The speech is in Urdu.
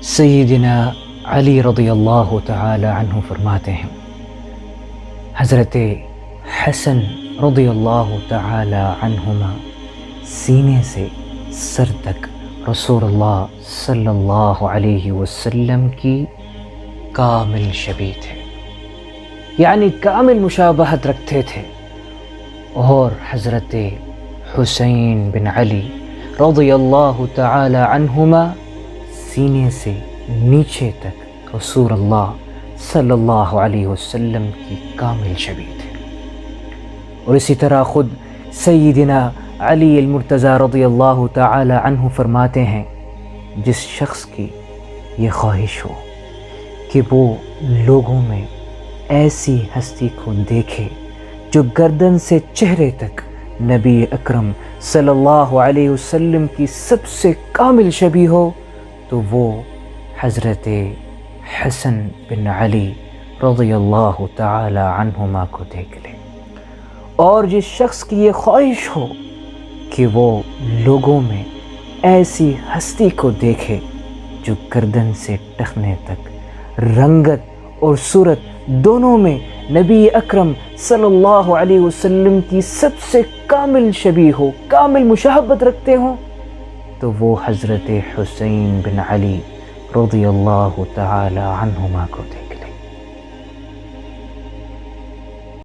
سیدنا علی رضی اللہ تعالی عنہ فرماتے ہیں، حضرت حسن رضی اللہ تعالی عنہما سینے سے سر تک رسول اللہ صلی اللہ علیہ وسلم کی کامل شبیہ تھے، یعنی کامل مشابہت رکھتے تھے۔ اور حضرت حسین بن علی رضی اللہ تعالی عنہما سینے سے نیچے تک رسول اللہ صلی اللہ علیہ وسلم کی کامل شبیہ تھے۔ اور اسی طرح خود سیدنا علی المرتضیٰ رضی اللہ تعالی عنہ فرماتے ہیں، جس شخص کی یہ خواہش ہو کہ وہ لوگوں میں ایسی ہستی کو دیکھے جو گردن سے چہرے تک نبی اکرم صلی اللہ علیہ وسلم کی سب سے کامل شبیہ ہو، تو وہ حضرت حسن بن علی رضی اللہ تعالی عنہما کو دیکھ لے۔ اور جس شخص کی یہ خواہش ہو کہ وہ لوگوں میں ایسی ہستی کو دیکھے جو گردن سے ٹخنے تک رنگت اور صورت دونوں میں نبی اکرم صلی اللہ علیہ وسلم کی سب سے کامل شبیہ ہو، کامل مشابہت رکھتے ہوں، تو وہ حضرت حسین بن علی رضی اللہ تعالی عنہما کو تھے۔